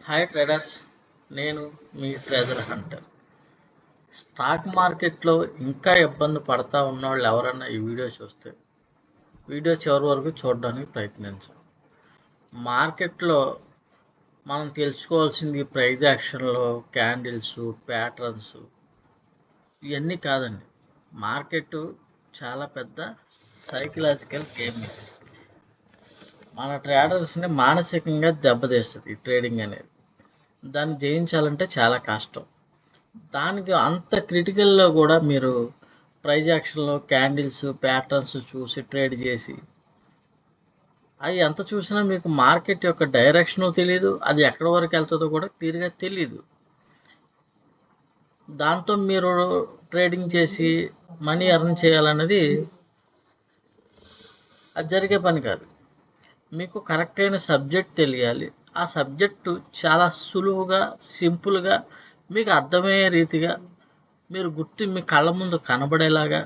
Hi traders, నేను మీ treasure Hunter. Stock మార్కెట్లో ఇంకా ఇబ్బంది పడతా ఉన్నవాళ్ళు ఎవరన్నా ఈ వీడియో చూస్తే వీడియో చివరి వరకు చూడడానికి ప్రయత్నించండి. మార్కెట్లో మనం తెలుసుకోవాల్సింది ప్రైజ్ యాక్షన్లో క్యాండిల్స్, ప్యాటర్న్స్ ఇవన్నీ కాదండి. మార్కెట్ చాలా పెద్ద సైకలాజికల్ గేమ్. మన ట్రేడర్స్ని మానసికంగా దెబ్బతీస్తుంది ఈ ట్రేడింగ్ అనేది. దాన్ని జయించాలంటే చాలా కష్టం. దానికి అంత క్రిటికల్లో కూడా మీరు ప్రైజ్ యాక్షన్లో క్యాండిల్స్, ప్యాటర్న్స్ చూసి ట్రేడ్ చేసి అవి ఎంత చూసినా మీకు మార్కెట్ యొక్క డైరెక్షను తెలియదు, అది ఎక్కడి వరకు వెళ్తుందో కూడా క్లియర్గా తెలియదు. దాంతో మీరు ట్రేడింగ్ చేసి మనీ ఎర్న్ చేయాలన్నది అది జరిగే పని కాదు. మీకు కరెక్ట్ అయిన సబ్జెక్ట్ తెలియాలి. ఆ సబ్జెక్టు చాలా సులువుగా, సింపుల్గా మీకు అర్థమయ్యే రీతిగా మీరు మీ కళ్ళ ముందు కనబడేలాగా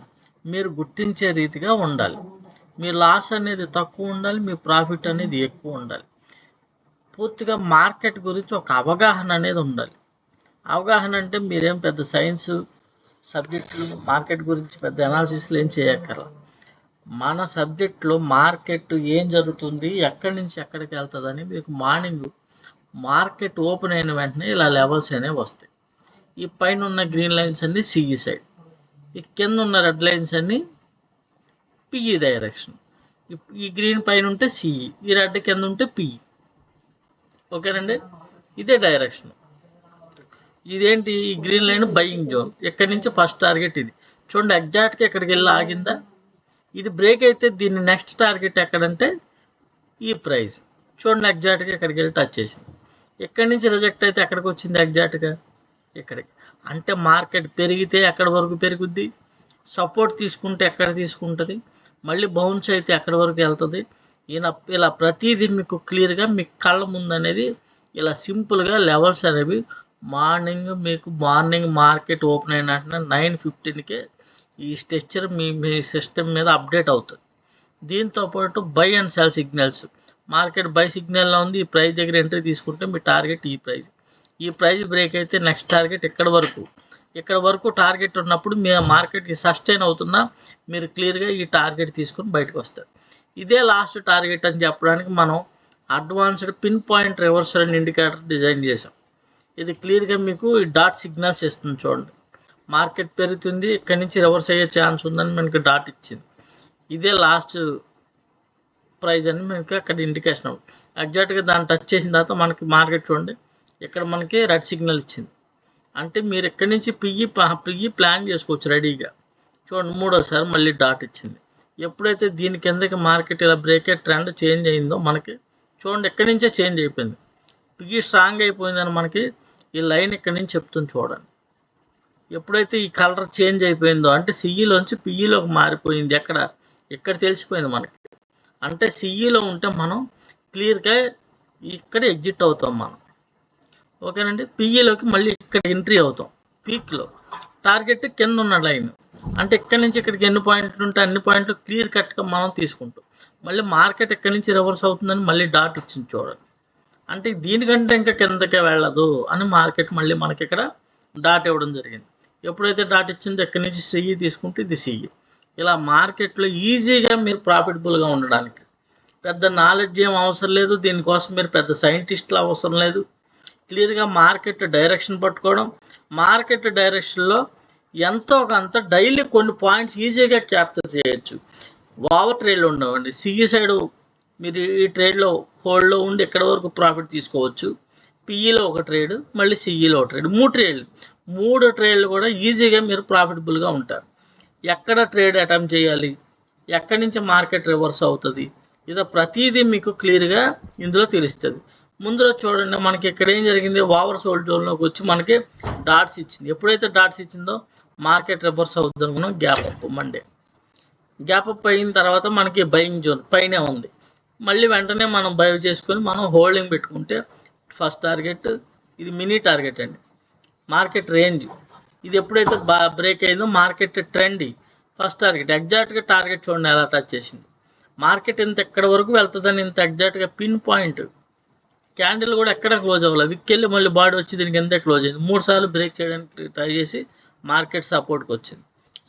మీరు గుర్తించే రీతిగా ఉండాలి. మీ లాస్ అనేది తక్కువ ఉండాలి, మీ ప్రాఫిట్ అనేది ఎక్కువ ఉండాలి. పూర్తిగా మార్కెట్ గురించి ఒక అవగాహన అనేది ఉండాలి. అవగాహన అంటే మీరేం పెద్ద సైన్స్ సబ్జెక్టులు మార్కెట్ గురించి పెద్ద అనాలిసిస్లు ఏం చేయక్కర్లా. మన సబ్జెక్ట్లో మార్కెట్ ఏం జరుగుతుంది, ఎక్కడి నుంచి ఎక్కడికి వెళ్తుందని మీకు మార్నింగ్ మార్కెట్ ఓపెన్ అయిన వెంటనే ఇలా లెవెల్స్ అనేవి వస్తాయి. ఈ పైన ఉన్న గ్రీన్ లైన్స్ అన్ని సిఈ సైడ్, ఈ కింద ఉన్న రెడ్ లైన్స్ అన్ని పిఈ డైరెక్షన్. ఈ గ్రీన్ పైన ఉంటే సిఈ, ఈ రెడ్ కింద ఉంటే పిఈ. ఓకేనండి, ఇదే డైరెక్షన్. ఇదేంటి, ఈ గ్రీన్ లైన్ బయింగ్ జోన్. ఇక్కడి నుంచి ఫస్ట్ టార్గెట్ ఇది చూడండి, ఎగ్జాక్ట్గా ఎక్కడికి వెళ్ళి ఆగిందా. ఇది బ్రేక్ అయితే దీన్ని నెక్స్ట్ టార్గెట్ ఎక్కడంటే ఈ ప్రైస్. చూడండి, ఎగ్జాక్ట్గా ఎక్కడికి వెళ్ళి టచ్ చేసింది. ఎక్కడి నుంచి రిజెక్ట్ అయితే ఎక్కడికి వచ్చింది, ఎగ్జాక్ట్గా ఇక్కడికి. అంటే మార్కెట్ పెరిగితే ఎక్కడి వరకు పెరుగుద్ది, సపోర్ట్ తీసుకుంటే ఎక్కడ తీసుకుంటుంది, మళ్ళీ బౌన్స్ అయితే ఎక్కడి వరకు వెళ్తుంది. ఇలా ప్రతిదీ మీకు క్లియర్గా మీ కళ్ళ ముందు అనేది ఇలా సింపుల్గా లెవెల్స్ అనేవి మార్నింగ్ మార్కెట్ ఓపెన్ అయిన 9:15కే ఈ స్ట్రక్చర్ మీ సిస్టమ్ మీద అప్డేట్ అవుతుంది. దీంతోపాటు buy and sell signals. Market buy సిగ్నల్లో ఉంది, ఈ ప్రైస్ దగ్గర ఎంట్రీ తీసుకుంటే మీ టార్గెట్ ఈ ప్రైస్ బ్రేక్ అయితే నెక్స్ట్ టార్గెట్ ఇక్కడ వరకు టార్గెట్ ఉన్నప్పుడు మీ మార్కెట్కి సస్టైన్ అవుతున్నా మీరు క్లియర్గా ఈ టార్గెట్ తీసుకుని బయటకు వస్తారు. ఇదే లాస్ట్ టార్గెట్ అని చెప్పడానికి మనం advanced pin point reversal and indicator design చేసాం. ఇది క్లియర్గా మీకు ఈ డాట్ సిగ్నల్స్ ఇస్తుంది. చూడండి, మార్కెట్ పెరుగుతుంది, ఇక్కడి నుంచి రివర్స్ అయ్యే ఛాన్స్ ఉందని మనకి డాట్ ఇచ్చింది. ఇదే లాస్ట్ ప్రైజ్ అని మనకి అక్కడ ఇండికేషన్ అవుతుంది. ఎగ్జాక్ట్గా దాన్ని టచ్ చేసిన తర్వాత మనకి మార్కెట్ చూడండి, ఇక్కడ మనకి రెడ్ సిగ్నల్ ఇచ్చింది. అంటే మీరు ఎక్కడి నుంచి పిఈ ప్లాన్ చేసుకోవచ్చు రెడీగా. చూడండి, మూడోసారి మళ్ళీ డాట్ ఇచ్చింది. ఎప్పుడైతే దీని కిందకి మార్కెట్ ఇలా బ్రేక్ అయ్యే ట్రెండ్ చేంజ్ అయిందో మనకి చూడండి, ఎక్కడి నుంచే చేంజ్ అయిపోయింది. పిఈ స్ట్రాంగ్ అయిపోయిందని మనకి ఈ లైన్ ఇక్కడి నుంచి చెప్తుంది. చూడండి, ఎప్పుడైతే ఈ కలర్ చేంజ్ అయిపోయిందో అంటే సిఈలోంచి పిఈలోకి మారిపోయింది. ఇక్కడ తెలిసిపోయింది మనకి. అంటే సిఈలో ఉంటే మనం క్లియర్గా ఇక్కడ ఎగ్జిట్ అవుతాం మనం. ఓకేనండి, పిఈలోకి మళ్ళీ ఇక్కడ ఎంట్రీ అవుతాం. పీక్లో టార్గెట్ కింద ఉన్న లైన్, అంటే ఇక్కడి నుంచి ఇక్కడికి ఎన్ని పాయింట్లు ఉంటే అన్ని పాయింట్లు క్లియర్ కట్గా మనం తీసుకుంటాం. మళ్ళీ మార్కెట్ ఎక్కడి నుంచి రివర్స్ అవుతుందని మళ్ళీ డాట్ ఇచ్చింది. చూడండి, అంటే దీనికంటే ఇంకా కిందకే వెళ్ళదు అని మార్కెట్ మళ్ళీ మనకి ఇక్కడ డాట్ ఇవ్వడం జరిగింది. ఎప్పుడైతే డాట్ ఇచ్చిందో ఎక్కడి నుంచి సిఈ తీసుకుంటే ఇది సిఈ. ఇలా మార్కెట్లో ఈజీగా మీరు ప్రాఫిటబుల్గా ఉండడానికి పెద్ద నాలెడ్జ్ ఏం అవసరం లేదు. దీనికోసం మీరు పెద్ద సైంటిస్టులు అవసరం లేదు. క్లియర్గా మార్కెట్ డైరెక్షన్ పట్టుకోవడం, మార్కెట్ డైరెక్షన్లో ఎంతో కొంత డైలీ కొన్ని పాయింట్స్ ఈజీగా క్యాప్చర్ చేయొచ్చు. ఓవర్ ట్రేడ్లు ఉండవండి. సిఈ సైడ్ మీరు ఈ ట్రేడ్లో హోల్డ్లో ఉండి ఎక్కడి వరకు ప్రాఫిట్ తీసుకోవచ్చు. పిఈలో ఒక ట్రేడ్, మళ్ళీ సిఈలో ఒక ట్రేడ్, మూడు ట్రేడ్లు కూడా ఈజీగా మీరు ప్రాఫిటబుల్గా ఉంటారు. ఎక్కడ ట్రేడ్ అటెంప్ట్ చేయాలి, ఎక్కడి నుంచి మార్కెట్ రివర్స్ అవుతుంది, ఇదో ప్రతిదీ మీకు క్లియర్గా ఇందులో తెలుస్తుంది. ముందులో చూడండి, మనకి ఇక్కడ ఏం జరిగింది, ఓవర్ సోల్డ్ జోన్లోకి వచ్చి మనకి డాట్స్ ఇచ్చింది. ఎప్పుడైతే డాట్స్ ఇచ్చిందో మార్కెట్ రివర్స్ అవుతుంది అనుకున్నాం. Gap up Monday gap up అయిన తర్వాత మనకి బయింగ్ జోన్ పైనే ఉంది. మళ్ళీ వెంటనే మనం బై చేసుకొని మనం హోల్డింగ్ పెట్టుకుంటే ఫస్ట్ టార్గెట్ ఇది మినీ టార్గెట్ అండి. మార్కెట్ రేంజ్ ఇది ఎప్పుడైతే బ్రేక్ అయిందో మార్కెట్ ట్రెండ్ ఫస్ట్ టార్గెట్. ఎగ్జాక్ట్గా టార్గెట్ చూడండి ఎలా టచ్ చేసింది. మార్కెట్ ఇంత ఎక్కడి వరకు వెళ్తుందని ఇంత ఎగ్జాక్ట్గా పిన్ పాయింట్ క్యాండిల్ కూడా ఎక్కడ క్లోజ్ అవ్వాలి, విక్కెళ్ళి మళ్ళీ బాడీ వచ్చి దీనికి ఎంత క్లోజ్ అయింది. 3 సార్లు బ్రేక్ చేయడానికి ట్రై చేసి మార్కెట్ సపోర్ట్కి వచ్చింది.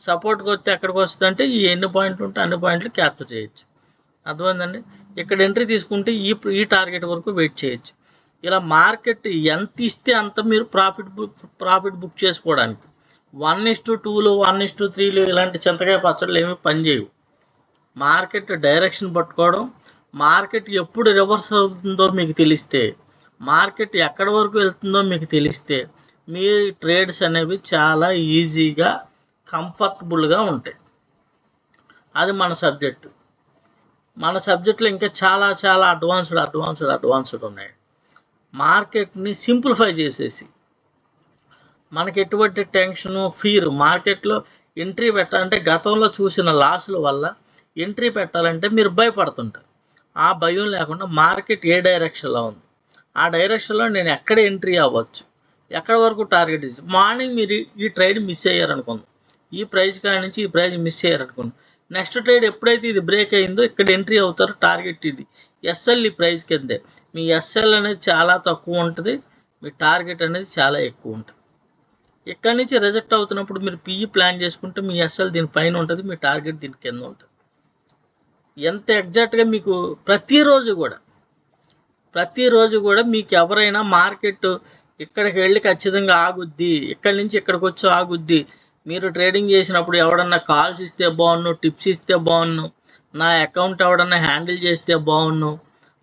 సపోర్ట్కి వస్తే ఎక్కడికి వస్తుంది అంటే ఈ ఎన్ని పాయింట్లు ఉంటే అన్ని పాయింట్లు క్యాప్చర్ చేయొచ్చు. అర్థమైందండి. ఇక్కడ ఎంట్రీ తీసుకుంటే ఈ టార్గెట్ వరకు వెయిట్ చేయొచ్చు. ఇలా మార్కెట్ ఎంత ఇస్తే అంత మీరు ప్రాఫిట్ బుక్ చేసుకోవడానికి 1:2లు 1:3లు ఇలాంటి చింతకాయ పచ్చళ్ళు ఏమీ పనిచేయవు. మార్కెట్ డైరెక్షన్ పట్టుకోవడం, మార్కెట్ ఎప్పుడు రివర్స్ అవుతుందో మీకు తెలిస్తే, మార్కెట్ ఎక్కడి వరకు వెళ్తుందో మీకు తెలిస్తే మీ ట్రేడ్స్ అనేవి చాలా ఈజీగా కంఫర్టబుల్గా ఉంటాయి. అది మన సబ్జెక్టు. మన సబ్జెక్టులో ఇంకా చాలా చాలా అడ్వాన్స్డ్ ఉన్నాయి. మార్కెట్ని సింప్లిఫై చేసేసి మనకి ఎటువంటి టెన్షను ఫీర్ మార్కెట్లో ఎంట్రీ పెట్టాలంటే గతంలో చూసిన లాసుల వల్ల ఎంట్రీ పెట్టాలంటే మీరు భయపడుతుంటారు. ఆ భయం లేకుండా మార్కెట్ ఏ డైరెక్షన్లో ఉంది, ఆ డైరెక్షన్లో నేను ఎక్కడ ఎంట్రీ అవ్వచ్చు, ఎక్కడి వరకు టార్గెట్ ఇచ్చి మార్నింగ్ మీరు ఈ ట్రేడ్ మిస్ అయ్యారనుకుందాం, ఈ ప్రైస్ కాడి నుంచి ఈ ప్రైస్ మిస్ అయ్యారనుకుందాం, నెక్స్ట్ ట్రేడ్ ఎప్పుడైతే ఇది బ్రేక్ అయిందో ఇక్కడ ఎంట్రీ అవుతారో, టార్గెట్ ఇది ఎస్ఎల్ ఈ ప్రైస్ కిందే. మీ ఎస్ఎల్ అనేది చాలా తక్కువ ఉంటుంది, మీ టార్గెట్ అనేది చాలా ఎక్కువ ఉంటుంది. ఇక్కడి నుంచి రిజెక్ట్ అవుతున్నప్పుడు మీరు పిఈ ప్లాన్ చేసుకుంటే మీ ఎస్ఎల్ దీనిపైన ఉంటుంది, మీ టార్గెట్ దీని కింద ఉంటుంది. ఎంత ఎగ్జాక్ట్గా మీకు ప్రతిరోజు కూడా మీకు ఎవరైనా మార్కెట్ ఇక్కడికి వెళ్ళి ఖచ్చితంగా ఆగుద్ది, ఇక్కడి నుంచి ఇక్కడికి వచ్చి ఆగుద్ది, మీరు ట్రేడింగ్ చేసినప్పుడు ఎవడన్నా కాల్స్ ఇస్తే బాగున్ను, టిప్స్ ఇస్తే బాగున్ను, నా అకౌంట్ ఎవడన్నా హ్యాండిల్ చేస్తే బాగున్ను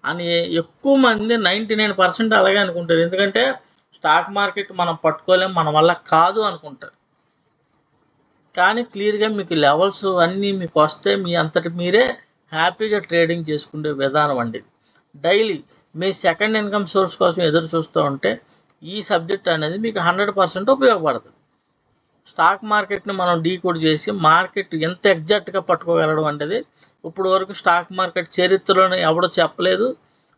అని ఎక్కువ మంది 99% అలాగే అనుకుంటారు. ఎందుకంటే స్టాక్ మార్కెట్ మనం పట్టుకోలేం, మన వల్ల కాదు అనుకుంటారు. కానీ క్లియర్గా మీకు లెవెల్స్ అన్నీ మీకు వస్తే మీ అంతటి మీరే హ్యాపీగా ట్రేడింగ్ చేసుకునే విధానం అండి. డైలీ మీ సెకండ్ ఇన్కమ్ సోర్స్ కోసం ఎదురు చూస్తూ ఉంటే ఈ సబ్జెక్ట్ అనేది మీకు 100% ఉపయోగపడుతుంది. స్టాక్ మార్కెట్ని మనం డీకోడ్ చేసి మార్కెట్ ఎంత ఎగ్జాక్ట్గా పట్టుకోగలడం అనేది ఇప్పుడు వరకు స్టాక్ మార్కెట్ చరిత్రలోనే ఎవడో చెప్పలేదు.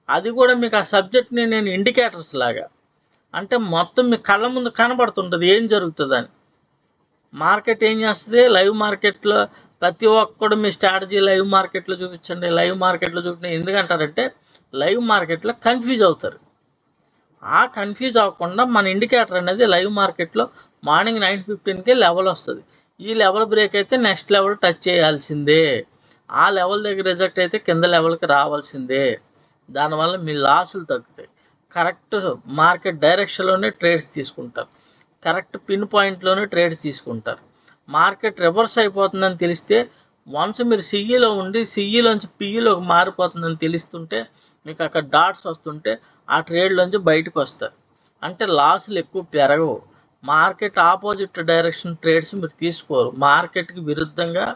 అది కూడా మీకు ఆ సబ్జెక్ట్ని నేను ఇండికేటర్స్ లాగా, అంటే మొత్తం మీ కళ్ళ ముందు కనబడుతుంటుంది ఏం జరుగుతుందని. మార్కెట్ ఏం చేస్తుంది, లైవ్ మార్కెట్లో ప్రతి ఒక్కడు మీ స్ట్రాటజీ లైవ్ మార్కెట్లో చూపించండి, లైవ్ మార్కెట్లో చూపించండి. ఎందుకంటారంటే లైవ్ మార్కెట్లో కన్ఫ్యూజ్ అవుతారు. ఆ కన్ఫ్యూజ్ అవ్వకుండా మన ఇండికేటర్ అనేది లైవ్ మార్కెట్లో మార్నింగ్ 9:15కి లెవెల్ వస్తుంది. ఈ లెవెల్ బ్రేక్ అయితే నెక్స్ట్ లెవెల్ టచ్ చేయాల్సిందే, ఆ లెవెల్ దగ్గర రిజెక్ట్ అయితే కింద లెవెల్కి రావాల్సిందే. దానివల్ల మీ లాసులు తగ్గుతాయి. కరెక్ట్ మార్కెట్ డైరెక్షన్లోనే ట్రేడ్స్ తీసుకుంటారు, కరెక్ట్ పిన్ పాయింట్లోనే ట్రేడ్స్ తీసుకుంటారు. మార్కెట్ రివర్స్ అయిపోతుందని తెలిస్తే వన్స్ మీరు సిఈలో ఉండి సిఈలోంచి పిఈలోకి మారిపోతుందని తెలుస్తుంటే మీకు అక్కడ డాట్స్ వస్తుంటే ఆ ట్రేడ్లోంచి బయటకు వస్తారు. అంటే లాసులు ఎక్కువ పెరగవు. మార్కెట్ ఆపోజిట్ డైరెక్షన్ ట్రేడ్స్ మీరు తీసుకోరు. మార్కెట్కి విరుద్ధంగా,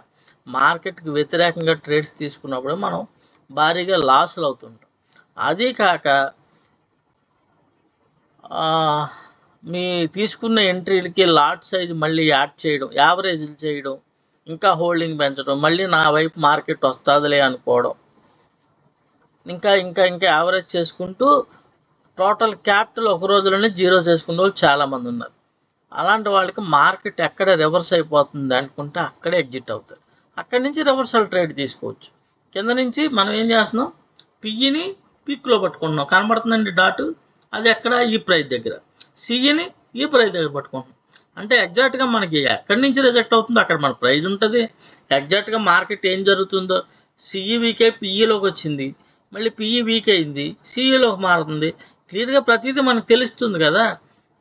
మార్కెట్కి వ్యతిరేకంగా ట్రేడ్స్ తీసుకున్నప్పుడు మనం భారీగా లాసులు అవుతుంటాం. అదీ కాక మీ తీసుకున్న ఎంట్రీలకి లాట్ సైజ్ మళ్ళీ యాడ్ చేయడం, యావరేజ్లు చేయడం, ఇంకా హోల్డింగ్ పెంచడం, మళ్ళీ నా వైపు మార్కెట్ వస్తుందిలే అనుకోవడం, ఇంకా ఇంకా ఇంకా యావరేజ్ చేసుకుంటూ టోటల్ క్యాపిటల్ ఒక రోజులోనే జీరో చేసుకునే వాళ్ళు చాలామంది ఉన్నారు. అలాంటి వాళ్ళకి మార్కెట్ ఎక్కడ రివర్స్ అయిపోతుంది అనుకుంటే అక్కడే ఎగ్జిట్ అవుతారు. అక్కడి నుంచి రివర్సల్ ట్రేడ్ తీసుకోవచ్చు. కింద నుంచి మనం ఏం చేస్తున్నాం, పిఈని పీక్లో పట్టుకుంటున్నాం, కనబడుతుందండి డాటు, అది ఎక్కడ ఈ ప్రైస్ దగ్గర, సిఈని ఈ ప్రైస్ దగ్గర పట్టుకుంటున్నాం. అంటే ఎగ్జాక్ట్గా మనకి ఎక్కడి నుంచి రిజెక్ట్ అవుతుందో అక్కడ మన ప్రైస్ ఉంటుంది. ఎగ్జాక్ట్గా మార్కెట్ ఏం జరుగుతుందో, సిఈ వీకే పిఈలోకి వచ్చింది, మళ్ళీ పిఈ వీక్ అయింది, సిఈలోకి మారుతుంది. క్లియర్గా ప్రతిదీ మనకు తెలుస్తుంది కదా,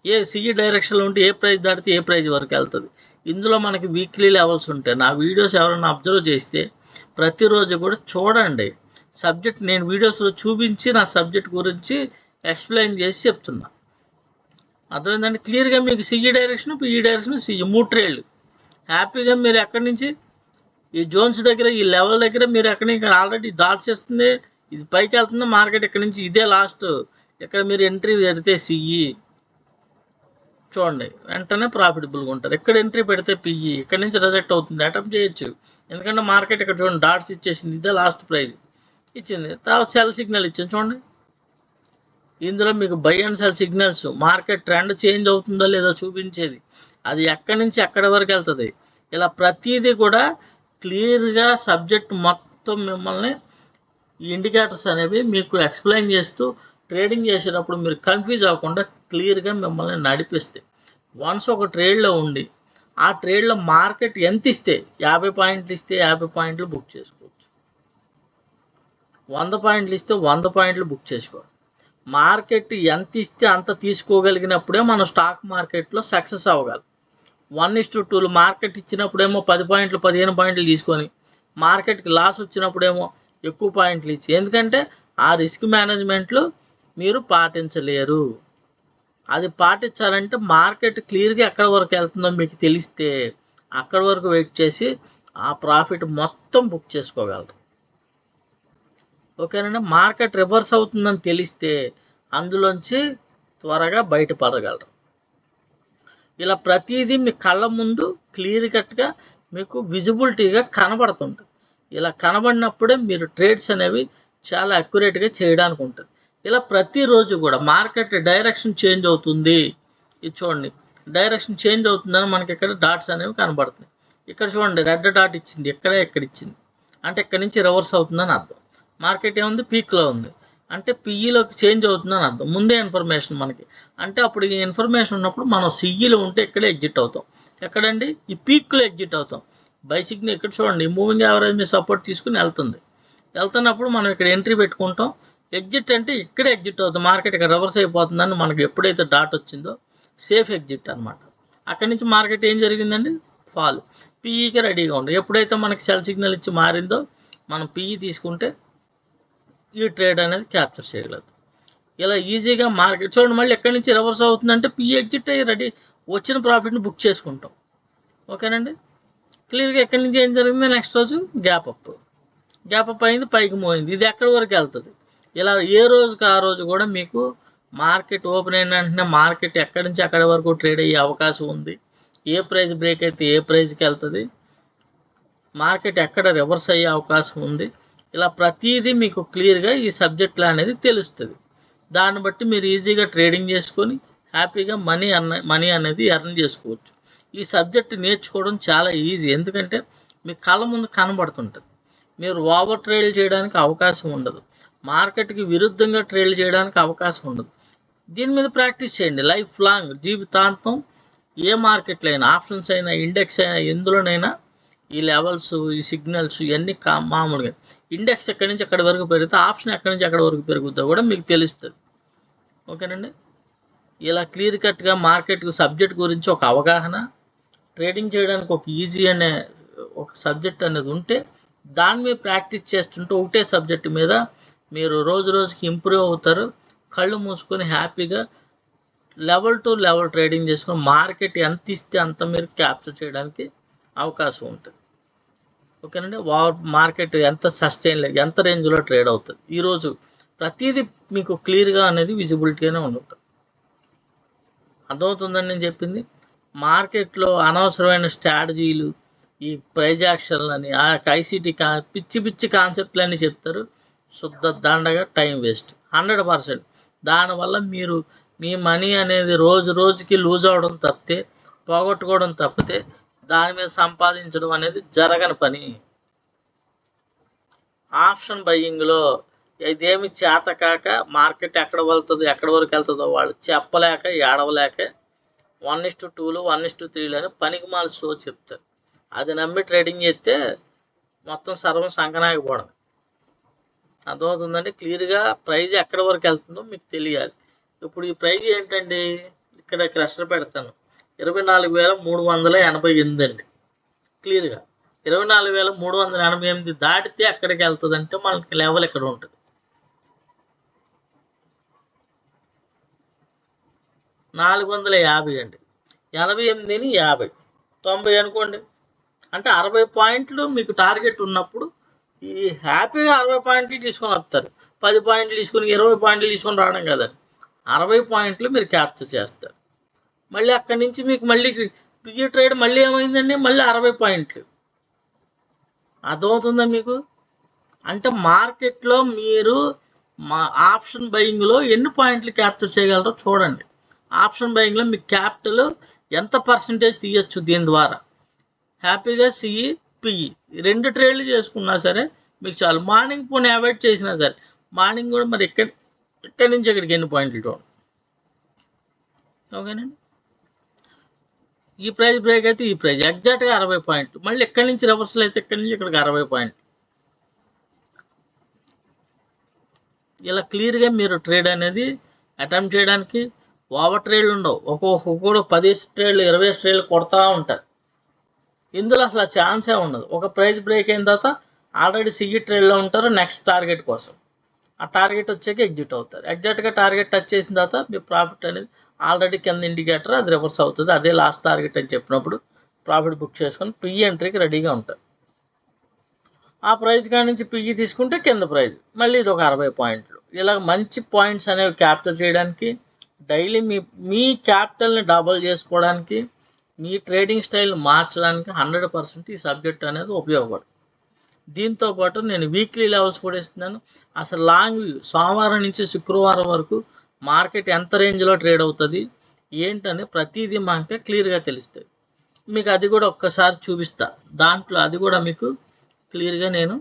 ఏ సిఈ డైరెక్షన్లో ఉంటే ఏ ప్రైస్ దాటితే ఏ ప్రైస్ వరకు వెళ్తుంది. ఇందులో మనకి వీక్లీ లెవెల్స్ ఉంటాయి. నా వీడియోస్ ఎవరైనా అబ్జర్వ్ చేస్తే ప్రతిరోజు కూడా చూడండి. సబ్జెక్ట్ నేను వీడియోస్లో చూపించి నా సబ్జెక్ట్ గురించి ఎక్స్ప్లెయిన్ చేసి చెప్తున్నా. అర్థమైందండి. క్లియర్గా మీకు CE direction, PE direction, CE 3 ట్రేడ్లు హ్యాపీగా మీరు ఎక్కడి నుంచి ఈ జోన్స్ దగ్గర, ఈ లెవెల్ దగ్గర మీరు ఎక్కడి నుంచి ఆల్రెడీ డాట్స్ చేస్తుంది, ఇది పైకి వెళ్తుంది మార్కెట్, ఇక్కడ నుంచి ఇదే లాస్ట్, ఇక్కడ మీరు ఎంట్రీ పెడితే సిఈ చూడండి వెంటనే ప్రాఫిటబుల్గా ఉంటారు. ఎక్కడ ఎంట్రీ పెడితే పిఈ, ఇక్కడ నుంచి రిజెక్ట్ అవుతుంది, అటెంప్ట్ చేయొచ్చు. ఎందుకంటే మార్కెట్ ఇక్కడ చూడండి డాట్స్ ఇచ్చేసింది, ఇదే లాస్ట్ ప్రైజ్ ఇచ్చింది, తర్వాత సెల్ సిగ్నల్ ఇచ్చింది చూడండి. ఇందులో మీకు by and sell signals, market trend change అవుతుందో లేదో చూపించేది, అది ఎక్కడి నుంచి ఎక్కడి వరకు వెళ్తుంది, ఇలా ప్రతిదీ కూడా క్లియర్గా సబ్జెక్ట్ మొత్తం మిమ్మల్ని ఈ ఇండికేటర్స్ అనేవి మీకు ఎక్స్ప్లెయిన్ చేస్తూ ట్రేడింగ్ చేసేటప్పుడు మీరు కన్ఫ్యూజ్ అవ్వకుండా క్లియర్గా మిమ్మల్ని నడిపిస్తే వన్స్ ఒక ట్రేడ్లో ఉండి ఆ ట్రేడ్లో మార్కెట్ ఎంత ఇస్తే 50 పాయింట్లు ఇస్తే 50 పాయింట్లు బుక్ చేసుకోవచ్చు, 100 పాయింట్లు ఇస్తే 100 పాయింట్లు బుక్ చేసుకోవాలి. మార్కెట్ ఎంత ఇస్తే అంత తీసుకోగలిగినప్పుడే మనం స్టాక్ మార్కెట్లో సక్సెస్ అవ్వగలం. 1:2 మార్కెట్ ఇచ్చినప్పుడేమో 10 పాయింట్లు 15 పాయింట్లు తీసుకొని మార్కెట్కి లాస్ వచ్చినప్పుడేమో ఎక్కువ పాయింట్లు ఇచ్చి, ఎందుకంటే ఆ రిస్క్ మేనేజ్మెంట్లు మీరు పాటించలేరు. అది పాటించాలంటే మార్కెట్ క్లియర్గా ఎక్కడి వరకు వెళ్తుందో మీకు తెలిస్తే అక్కడి వరకు వెయిట్ చేసి ఆ ప్రాఫిట్ మొత్తం బుక్ చేసుకోగలరు. ఓకేనండి. మార్కెట్ రివర్స్ అవుతుందని తెలిస్తే అందులోంచి త్వరగా బయటపడగలరు. ఇలా ప్రతిదీ మీ కళ్ళ ముందు క్లియర్ కట్గా మీకు విజిబిలిటీగా కనబడుతుంటుంది. ఇలా కనబడినప్పుడే మీరు ట్రేడ్స్ అనేవి చాలా అక్యురేట్గా చేయడానికి ఉంటుంది. ఇలా ప్రతిరోజు కూడా మార్కెట్ డైరెక్షన్ చేంజ్ అవుతుంది. ఇది చూడండి, డైరెక్షన్ చేంజ్ అవుతుందని మనకి ఇక్కడ డాట్స్ అనేవి కనబడుతుంది. ఇక్కడ చూడండి, రెడ్ డాట్ ఇచ్చింది, ఎక్కడ ఇచ్చింది అంటే ఇక్కడ నుంచి రివర్స్ అవుతుందని అర్థం. మార్కెట్ ఏముంది, పీక్లో ఉంది అంటే పిఈలోకి చేంజ్ అవుతుందని అర్థం. ముందే ఇన్ఫర్మేషన్ మనకి, అంటే అప్పుడు ఈ ఇన్ఫర్మేషన్ ఉన్నప్పుడు మనం సిఈలో ఉంటే ఇక్కడే ఎగ్జిట్ అవుతాం. ఎక్కడండి, ఈ పీక్లో ఎగ్జిట్ అవుతాం. బై సిగ్నల్ ఇక్కడ చూడండి, మూవింగ్ యావరేజ్ మీద సపోర్ట్ తీసుకుని వెళ్తున్నప్పుడు మనం ఇక్కడ ఎంట్రీ పెట్టుకుంటాం. ఎగ్జిట్ అంటే ఇక్కడే ఎగ్జిట్ అవుతాం. మార్కెట్ ఇక్కడ రివర్స్ అయిపోతుందని మనకి ఎప్పుడైతే డాట్ వచ్చిందో సేఫ్ ఎగ్జిట్ అనమాట. అక్కడి నుంచి మార్కెట్ ఏం జరిగిందండి, ఫాల్. పీఈకి రెడీగా ఉంది. ఎప్పుడైతే మనకి సెల్ సిగ్నల్ ఇచ్చి మారిందో మనం పీఈ తీసుకుంటే ఈ ట్రేడ్ అనేది క్యాప్చర్ చేయగలదు. ఇలా ఈజీగా మార్కెట్ చూడండి, మళ్ళీ ఎక్కడి నుంచి రివర్స్ అవుతుందంటే పీ ఎగ్జిట్ అయ్యి రెడీ వచ్చిన ప్రాఫిట్ని బుక్ చేసుకుంటాం. ఓకేనండి. క్లియర్గా ఎక్కడి నుంచి ఏం జరిగింది, నెక్స్ట్ రోజు గ్యాప్ అప్ అయింది, పైకి మోయింది. ఇది ఎక్కడి వరకు వెళ్తుంది. ఇలా ఏ రోజుకి ఆ రోజు కూడా మీకు మార్కెట్ ఓపెన్ అయిన వెంటనే మార్కెట్ ఎక్కడి నుంచి అక్కడి వరకు ట్రేడ్ అయ్యే అవకాశం ఉంది. ఏ ప్రైస్ బ్రేక్ అయితే ఏ ప్రైస్కి వెళ్తుంది, మార్కెట్ ఎక్కడ రివర్స్ అయ్యే అవకాశం ఉంది. ఇలా ప్రతిదీ మీకు క్లియర్గా ఈ సబ్జెక్ట్లో అనేది తెలుస్తుంది. దాన్ని బట్టి మీరు ఈజీగా ట్రేడింగ్ చేసుకొని హ్యాపీగా మనీ అనేది ఎర్న్ చేసుకోవచ్చు. ఈ సబ్జెక్ట్ నేర్చుకోవడం చాలా ఈజీ, ఎందుకంటే మీ కళ్ళ ముందు కనబడుతుంటుంది. మీరు ఓవర్ ట్రేడ్ చేయడానికి అవకాశం ఉండదు, మార్కెట్కి విరుద్ధంగా ట్రేడ్ చేయడానికి అవకాశం ఉండదు. దీని మీద ప్రాక్టీస్ చేయండి లైఫ్ లాంగ్, జీవితాంతం. ఏ మార్కెట్లో అయినా, ఆప్షన్స్ అయినా, ఇండెక్స్ అయినా, ఎందులోనైనా ఈ లెవెల్స్, ఈ సిగ్నల్స్ ఇవన్నీ మామూలుగా. ఇండెక్స్ ఎక్కడి నుంచి ఎక్కడి వరకు పెరిగితే ఆప్షన్ ఎక్కడి నుంచి ఎక్కడి వరకు పెరుగుతుందో కూడా మీకు తెలుస్తుంది. ఓకేనండి. ఇలా క్లియర్ కట్గా మార్కెట్ సబ్జెక్ట్ గురించి ఒక అవగాహన, ట్రేడింగ్ చేయడానికి ఒక ఈజీ అనే ఒక సబ్జెక్ట్ అనేది ఉంటే దాని మీద ప్రాక్టీస్ చేస్తుంటే ఒకటే సబ్జెక్ట్ మీద మీరు రోజు రోజుకి ఇంప్రూవ్ అవుతారు. కళ్ళు మూసుకొని హ్యాపీగా లెవెల్ టు లెవెల్ ట్రేడింగ్ చేసుకొని మార్కెట్ ఎంత ఇస్తే అంత మీరు క్యాప్చర్ చేయడానికి అవకాశం ఉంటుంది. ఓకేనండి. మార్కెట్ ఎంత సస్టైన్, ఎంత రేంజ్లో ట్రేడ్ అవుతుంది, ఈరోజు ప్రతిదీ మీకు క్లియర్గా అనేది విజిబిలిటీగానే ఉంటుంది. అర్థమవుతుందని నేను చెప్పింది. మార్కెట్లో అనవసరమైన స్ట్రాటజీలు, ఈ ప్రైజ్ యాక్షన్లని, ఆ ఐసీటీ పిచ్చి కాన్సెప్ట్లన్నీ చెప్తారు. శుద్ధ దండగా టైం వేస్ట్ 100%. దానివల్ల మీరు మీ మనీ అనేది రోజు రోజుకి లూజ్ అవడం తప్పితే, పోగొట్టుకోవడం తప్పితే దాని మీద సంపాదించడం అనేది జరగని పని. ఆప్షన్ బయ్యింగ్లో ఇదేమి చేతకాక మార్కెట్ ఎక్కడ వెళ్తుందో ఎక్కడి వరకు వెళ్తుందో వాళ్ళు చెప్పలేక ఏడవలేక 1:2 1:3 పనికి మాల షో చెప్తారు. అది నమ్మి ట్రేడింగ్ చేస్తే మొత్తం సర్వం సంకనాకపోవడం. అర్థమవుతుందండి. క్లియర్గా ప్రైజ్ ఎక్కడి వరకు వెళ్తుందో మీకు తెలియాలి. ఇప్పుడు ఈ ప్రైజ్ ఏంటండి, ఇక్కడ క్రషర్ పెడతాను, 24,388 అండి. క్లియర్గా 24,388 దాటితే ఎక్కడికి వెళ్తుంది అంటే మనకి లెవెల్ ఇక్కడ ఉంటుంది. 450 అండి. 88ని 50, 90 అనుకోండి. అంటే 60 పాయింట్లు మీకు టార్గెట్ ఉన్నప్పుడు ఈ హ్యాపీగా 60 పాయింట్లు తీసుకొని వస్తారు. 10 పాయింట్లు తీసుకొని 20 పాయింట్లు తీసుకొని రావడం కదండి, 60 పాయింట్లు మీరు క్యాప్చర్ చేస్తారు. మళ్ళీ అక్కడి నుంచి మీకు మళ్ళీ పిఈ ట్రేడ్ మళ్ళీ ఏమైందండి, మళ్ళీ 60 పాయింట్లు. అర్థమవుతుందా మీకు? అంటే మార్కెట్లో మీరు ఆప్షన్ బయింగ్లో ఎన్ని పాయింట్లు క్యాప్చర్ చేయగలరో చూడండి. ఆప్షన్ బయింగ్లో మీ క్యాపిటల్ ఎంత పర్సంటేజ్ తీయచ్చు దీని ద్వారా. హ్యాపీగా సిఈ పిఈ 2 ట్రేడ్లు చేసుకున్నా సరే మీకు చాలు. మార్నింగ్ పోనీ అవాయిడ్ చేసినా సరే, మార్నింగ్ కూడా మరి ఇక్కడి నుంచి ఇక్కడికి ఎన్ని పాయింట్లు చూడండి. ఓకేనండి, ఈ ప్రైస్ బ్రేక్ అయితే ఈ ప్రైస్ ఎగ్జాక్ట్గా 60 పాయింట్లు, మళ్ళీ ఇక్కడి నుంచి రివర్సల్ అయితే ఇక్కడి నుంచి ఇక్కడికి 60 పాయింట్లు. ఇలా క్లియర్గా మీరు ట్రేడ్ అనేది అటెంప్ట్ చేయడానికి ఓవర్ ట్రేడ్లు ఉండవు. ఒక్కొక్కడు 10 ట్రేడ్లు 20 ట్రేడ్లు కొడతా ఉంటారు. ఇందులో అసలు ఛాన్సే ఉండదు. ఒక ప్రైస్ బ్రేక్ అయిన తర్వాత ఆల్రెడీ సిఈ ట్రేడ్లో ఉంటారు నెక్స్ట్ టార్గెట్ కోసం. ఆ టార్గెట్ వచ్చాక ఎగ్జిట్ అవుతారు. ఎగ్జాక్ట్గా టార్గెట్ టచ్ చేసిన తర్వాత మీ ప్రాఫిట్ అనేది ఆల్రెడీ కింద ఇండికేటర్ అది రివర్స్ అవుతుంది. అదే లాస్ట్ టార్గెట్ అని చెప్పినప్పుడు ప్రాఫిట్ బుక్ చేసుకొని పిఈ ఎంట్రీకి రెడీగా ఉంటారు. ఆ ప్రైస్ కాడి నుంచి పిఈ తీసుకుంటే కింద ప్రైస్ మళ్ళీ ఇది ఒక 60 పాయింట్లు. ఇలా మంచి పాయింట్స్ అనేవి క్యాప్చర్ చేయడానికి డైలీ మీ క్యాపిటల్ని డబుల్ చేసుకోవడానికి మీ ట్రేడింగ్ స్టైల్ మార్చడానికి 100% ఈ సబ్జెక్ట్ అనేది ఉపయోగపడుతుంది. దీంతోపాటు నేను వీక్లీ లెవెల్స్ కూడా ఇస్తున్నాను. అసలు లాంగ్ సోమవారం నుంచి శుక్రవారం వరకు మార్కెట్ ఎంత రేంజ్లో ట్రేడ్ అవుతుంది ఏంటని ప్రతిదీ మనకి క్లియర్గా తెలుస్తుంది. మీకు అది కూడా ఒక్కసారి చూపిస్తా. దాంట్లో అది కూడా మీకు క్లియర్గా నేను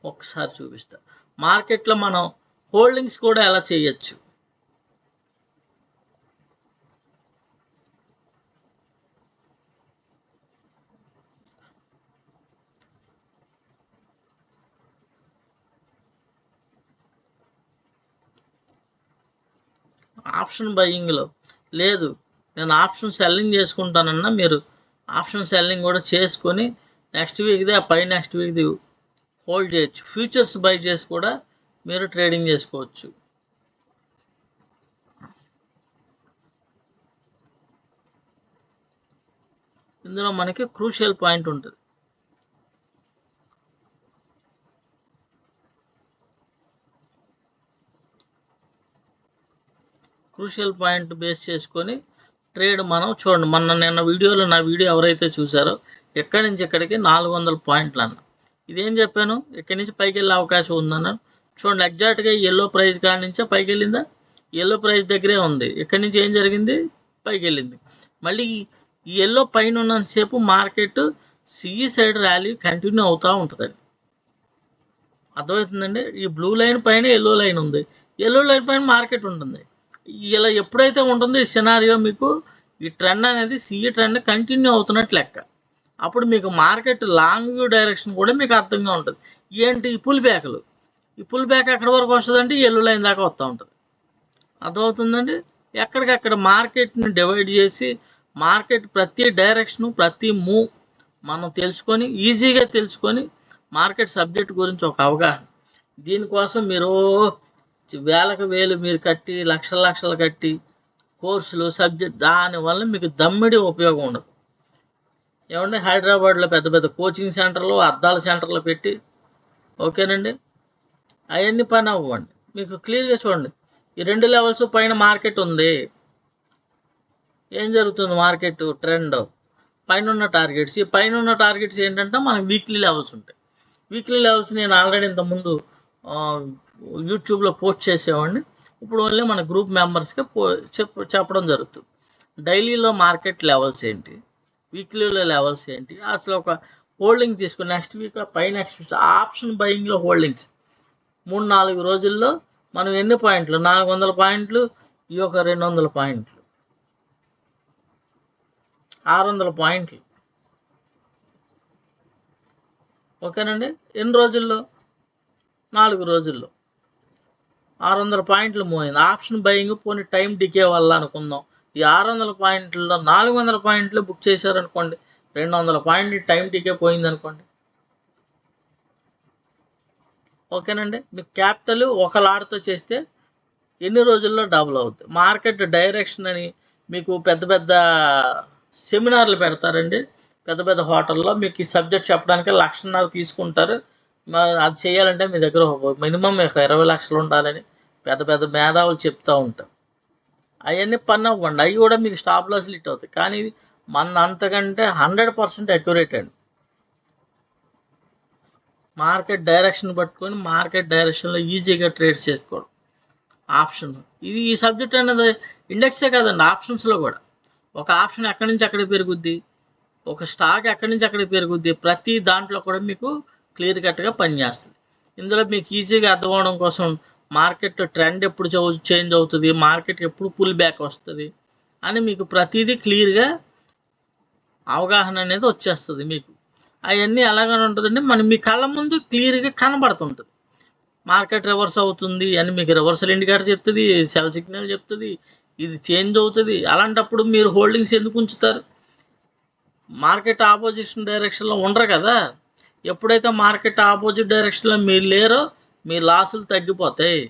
ఒక్కసారి చూపిస్తా. మార్కెట్లో మనం హోల్డింగ్స్ కూడా ఎలా చేయొచ్చు. ఆప్షన్ బయింగ్లో లేదు, నేను ఆప్షన్ సెల్లింగ్ చేసుకుంటానన్నా మీరు ఆప్షన్ సెల్లింగ్ కూడా చేసుకొని నెక్స్ట్ వీక్ది పై నెక్స్ట్ వీక్ది హోల్డ్ చేయొచ్చు. ఫ్యూచర్స్ బై చేసి కూడా మీరు ట్రేడింగ్ చేసుకోవచ్చు. ఇందులో మనకి క్రూషియల్ పాయింట్ ఉంటుంది. క్రూషియల్ పాయింట్ బేస్ చేసుకొని ట్రేడ్ మనం చూడండి. నిన్న వీడియోలో నా వీడియో ఎవరైతే చూసారో ఎక్కడి నుంచి ఎక్కడికి 400 పాయింట్లు అన్న ఇదేం చెప్పాను, ఎక్కడి నుంచి పైకి వెళ్ళే అవకాశం ఉందన్న. చూడండి ఎగ్జాక్ట్గా ఎల్లో ప్రైస్ కాడి నుంచే పైకి వెళ్ళిందా, ఎల్లో ప్రైస్ దగ్గరే ఉంది. ఎక్కడి నుంచి ఏం జరిగింది, పైకి వెళ్ళింది. మళ్ళీ ఈ ఎల్లో పైన ఉన్నంతసేపు market CE side rally continue అవుతూ ఉంటుందండి. అర్థమవుతుందండి. ఈ బ్లూ లైన్ పైన ఎల్లో లైన్ ఉంది, ఎల్లో లైన్ పైన మార్కెట్ ఉంటుంది. ఇలా ఎప్పుడైతే ఉంటుందో ఈ సినారియో మీకు ఈ ట్రెండ్ అనేది సిఈ ట్రెండ్ కంటిన్యూ అవుతున్నట్లు లెక్క. అప్పుడు మీకు మార్కెట్ లాంగ్ వ్యూ డైరెక్షన్ కూడా మీకు అర్థంగా ఉంటుంది. ఏంటి ఈ పుల్ బ్యాక్లు, ఈ పుల్ బ్యాక్ ఎక్కడి వరకు వస్తుందంటే ఎల్లో లైన్ దాకా వస్తూ ఉంటుంది. అర్థమవుతుందండి. ఎక్కడికక్కడ మార్కెట్ని డివైడ్ చేసి మార్కెట్ ప్రతి డైరెక్షను ప్రతి మూవ్ మనం తెలుసుకొని ఈజీగా తెలుసుకొని మార్కెట్ సబ్జెక్ట్ గురించి ఒక అవగాహన. దీనికోసం మీరు వేలకు వేలు మీరు కట్టి లక్షలు కట్టి కోర్సులు సబ్జెక్ట్ దానివల్ల మీకు దమ్మిడి ఉపయోగం ఉండదు. ఏమంటే హైదరాబాద్లో పెద్ద పెద్ద కోచింగ్ సెంటర్లు అద్దాల సెంటర్లు పెట్టి ఓకేనండి అవన్నీ పని అవ్వండి. మీకు క్లియర్గా చూడండి ఈ 2 లెవెల్స్ పైన మార్కెట్ ఉంది. ఏం జరుగుతుంది మార్కెట్ ట్రెండ్ పైన ఉన్న టార్గెట్స్, ఈ పైన ఉన్న టార్గెట్స్ ఏంటంటే మనకి వీక్లీ లెవెల్స్ ఉంటాయి. వీక్లీ లెవెల్స్ నేను ఆల్రెడీ ఇంతకుముందు యూట్యూబ్లో పోస్ట్ చేసేవాడిని. ఇప్పుడు ఓన్లీ మన గ్రూప్ మెంబర్స్కి చెప్పడం జరుగుతుంది. డైలీలో మార్కెట్ లెవెల్స్ ఏంటి, వీక్లీలో లెవెల్స్ ఏంటి, అసలు ఒక హోల్డింగ్ తీసుకుని నెక్స్ట్ వీక్ పై నెక్స్ట్ ఆప్షన్ బయింగ్లో హోల్డింగ్స్ 3-4 రోజుల్లో మనం ఎన్ని పాయింట్లు 400 పాయింట్లు, ఈ ఒక 200 పాయింట్లు 600 పాయింట్లు. ఓకేనండి. ఎన్ని రోజుల్లో, 4 రోజుల్లో 600 పాయింట్లు మూవ్ అయింది. ఆప్షన్ బయింగ్ పోనీ టైం డికే వల్ల అనుకుందాం. ఈ 600 పాయింట్లలో 400 పాయింట్లు బుక్ చేశారనుకోండి, 200 పాయింట్లు టైం డికే పోయింది అనుకోండి. ఓకేనండి. మీ క్యాపిటల్ ఒక లాట్తో చేస్తే ఎన్ని రోజుల్లో డబుల్ అవుతుంది. మార్కెట్ డైరెక్షన్ అని మీకు పెద్ద పెద్ద సెమినార్లు పెడతారండి. పెద్ద పెద్ద హోటల్లో మీకు ఈ సబ్జెక్ట్ చెప్పడానికి 1,50,000 తీసుకుంటారు. అది చేయాలంటే మీ దగ్గర మినిమం 20 లక్షలు ఉండాలని పెద్ద పెద్ద మేధావులు చెప్తూ ఉంటారు. అవన్నీ పని అవ్వండి, అవి కూడా మీకు స్టాప్ లాస్ హిట్ అవుతాయి. కానీ మన అంతకంటే 100% అక్యురేట్ అండి. మార్కెట్ డైరెక్షన్ పట్టుకొని మార్కెట్ డైరెక్షన్లో ఈజీగా ట్రేడ్ చేసుకోవడం ఆప్షన్. ఈ సబ్జెక్ట్ అనేది ఇండెక్సే కాదండి, ఆప్షన్స్లో కూడా ఒక ఆప్షన్ ఎక్కడి నుంచి ఎక్కడికి పెరుగుద్ది, ఒక స్టాక్ ఎక్కడి నుంచి ఎక్కడికి పెరుగుద్ది, ప్రతి దాంట్లో కూడా మీకు క్లియర్ కట్గా పనిచేస్తుంది. ఇందులో మీకు ఈజీగా అర్థం అవడం కోసం మార్కెట్ ట్రెండ్ ఎప్పుడు చేంజ్ అవుతుంది, మార్కెట్ ఎప్పుడు పుల్ బ్యాక్ వస్తుంది అని మీకు ప్రతిదీ క్లియర్గా అవగాహన అనేది వచ్చేస్తుంది. మీకు అవన్నీ ఎలాగని ఉంటుందండి, మీ కళ్ళ ముందు క్లియర్గా కనబడుతుంటుంది. మార్కెట్ రివర్స్ అవుతుంది అని మీకు రివర్సల్ ఇండికేటర్ చెప్తుంది, సెల్ సిగ్నల్ చెప్తుంది, ఇది చేంజ్ అవుతుంది. అలాంటప్పుడు మీరు హోల్డింగ్స్ ఎందుకు ఉంచుతారు? మార్కెట్ ఆపోజిషన్ డైరెక్షన్లో ఉండరు కదా. ఎప్పుడైతే మార్కెట్ ఆపోజిట్ డైరెక్షన్లో మీరు లేరో మీ లాసులు తగ్గిపోతాయి.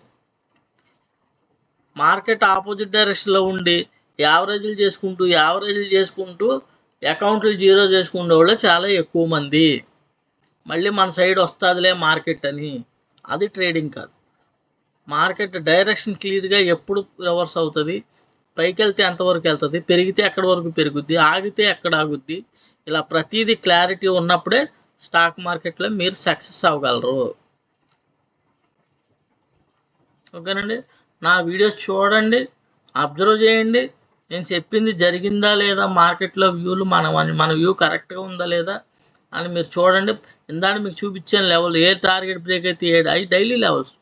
మార్కెట్ ఆపోజిట్ డైరెక్షన్లో ఉండి యావరేజ్లు చేసుకుంటూ అకౌంట్లు జీరో చేసుకునే వాళ్ళు చాలా ఎక్కువ మంది. మళ్ళీ మన సైడ్ వస్తుందిలే మార్కెట్ అని. అది ట్రేడింగ్ కాదు. మార్కెట్ డైరెక్షన్ క్లియర్గా ఎప్పుడు రివర్స్ అవుతుంది, పైకి వెళ్తే ఎంతవరకు వెళ్తుంది, పెరిగితే ఎక్కడి వరకు పెరుగుద్ది, ఆగితే ఎక్కడ ఆగుద్ది, ఇలా ప్రతిదీ క్లారిటీ ఉన్నప్పుడే స్టాక్ మార్కెట్లో మీరు సక్సెస్ అవ్వగలరు. ఓకేనండి. నా వీడియోస్ చూడండి, అబ్జర్వ్ చేయండి, నేను చెప్పింది జరిగిందా లేదా, మార్కెట్లో వ్యూలు మన వ్యూ కరెక్ట్గా ఉందా లేదా అని మీరు చూడండి. ఇందాక మీకు చూపించిన లెవెల్ ఏ టార్గెట్ బ్రేక్ అయితే అవి డైలీ లెవెల్స్,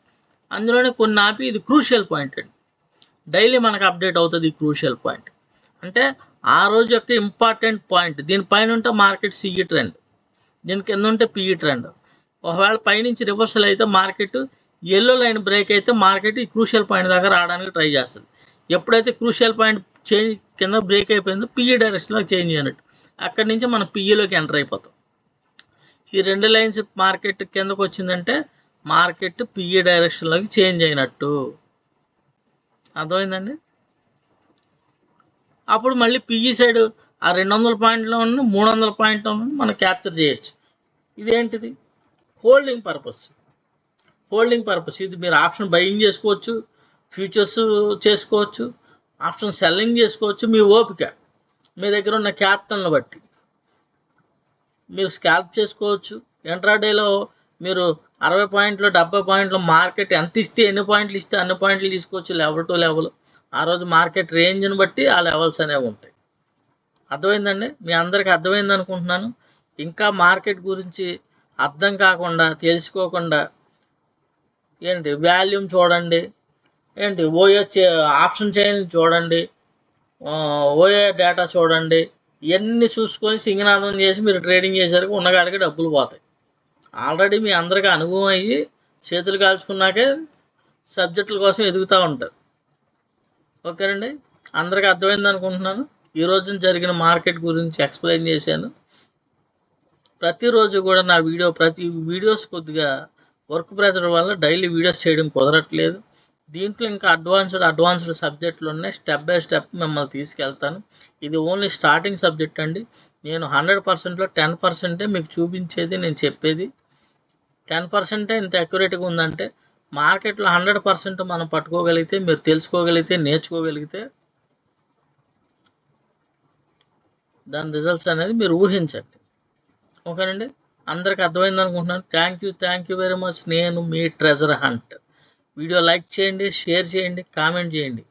అందులోనే కొన్ని ఆపి ఇది క్రూషియల్ పాయింట్ అండి. డైలీ మనకు అప్డేట్ అవుతుంది ఈ క్రూషియల్ పాయింట్. అంటే ఆ రోజు యొక్క ఇంపార్టెంట్ పాయింట్. దీనిపైన ఉంటే మార్కెట్ సిఈ ట్రెండ్, దీని కింద ఉంటే పిఈ ట్రెండ్. ఒకవేళ పైనుంచి రివర్సల్ అయితే మార్కెట్ ఎల్లో లైన్ బ్రేక్ అయితే మార్కెట్ ఈ క్రూషియల్ పాయింట్ దాకా రావడానికి ట్రై చేస్తుంది. ఎప్పుడైతే క్రూషియల్ పాయింట్ చేంజ్ కింద బ్రేక్ అయిపోయిందో పిఈ డైరెక్షన్లో చేంజ్ అయినట్టు, అక్కడి నుంచి మనం పిఈలోకి ఎంటర్ అయిపోతాం. ఈ రెండు లైన్స్ మార్కెట్ కిందకు వచ్చిందంటే మార్కెట్ పిఈ డైరెక్షన్లోకి చేంజ్ అయినట్టు. అర్థమైందండి? అప్పుడు మళ్ళీ పిఈ సైడ్ ఆ 200 పాయింట్లో ఉన్న 300 పాయింట్లో మనం క్యాప్చర్ చేయొచ్చు. ఇదేంటిది? Holding purpose. ఇది మీరు ఆప్షన్ బయింగ్ చేసుకోవచ్చు, ఫ్యూచర్స్ చేసుకోవచ్చు, ఆప్షన్ సెల్లింగ్ చేసుకోవచ్చు. మీ ఓపిక, మీ దగ్గర ఉన్న క్యాపిటల్ని బట్టి మీరు స్కాల్ప్ చేసుకోవచ్చు. ఇంట్రాడేలో మీరు 60 పాయింట్లు 70 పాయింట్లు మార్కెట్ ఎంత ఇస్తే ఎన్ని పాయింట్లు ఇస్తే అన్ని పాయింట్లు తీసుకోవచ్చు, లెవెల్ టు లెవెల్. ఆ రోజు మార్కెట్ రేంజ్ని బట్టి ఆ లెవెల్స్ అనేవి ఉంటాయి. అర్థమైందండి? మీ అందరికీ అర్థమైంది అనుకుంటున్నాను. ఇంకా మార్కెట్ గురించి అర్థం కాకుండా, తెలుసుకోకుండా ఏంటి వాల్యూమ్ చూడండి, ఏంటి ఓఏ ఆప్షన్ చైన్ చూడండి, ఓఏ డేటా చూడండి, ఇవన్నీ చూసుకొని సింగనాదం చేసి మీరు ట్రేడింగ్ చేసరికి ఉన్నగాడికి డబ్బులు పోతాయి. ఆల్రెడీ మీ అందరికీ అనుభవం అయ్యి చేతులు కాల్చుకున్నాకే సబ్జెక్టుల కోసం ఎదుగుతూ ఉంటారు. ఓకేనండి, అందరికీ అర్థమైంది అనుకుంటున్నాను. ఈ రోజున జరిగిన మార్కెట్ గురించి ఎక్స్ప్లెయిన్ చేశాను. ప్రతిరోజు కూడా నా ప్రతి వీడియోస్ కొద్దిగా వర్క్ ప్రెజర్ వల్ల డైలీ వీడియోస్ చేయడం కుదరట్లేదు. దీంట్లో ఇంకా అడ్వాన్స్డ్ సబ్జెక్టులు ఉన్నాయి. స్టెప్ బై స్టెప్ మిమ్మల్ని తీసుకెళ్తాను. ఇది ఓన్లీ స్టార్టింగ్ సబ్జెక్ట్ అండి. నేను 100%లో 10%ఏ మీకు చూపించేది, నేను చెప్పేది. 10%ఏ ఇంత అక్యురేట్గా ఉందంటే మార్కెట్లో 100% మనం పట్టుకోగలిగితే, మీరు తెలుసుకోగలిగితే, నేర్చుకోగలిగితే దాని రిజల్ట్స్ అనేది మీరు ఊహించండి. ఓకేనండి, అందరికి అర్థమైంది అనుకుంటున్నాను. Thank you very much. నేను మీ ట్రెజర్ హంట్. వీడియో లైక్ చేయండి, షేర్ చేయండి, కామెంట్ చేయండి,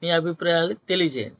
మీ అభిప్రాయాలు తెలియజేయండి.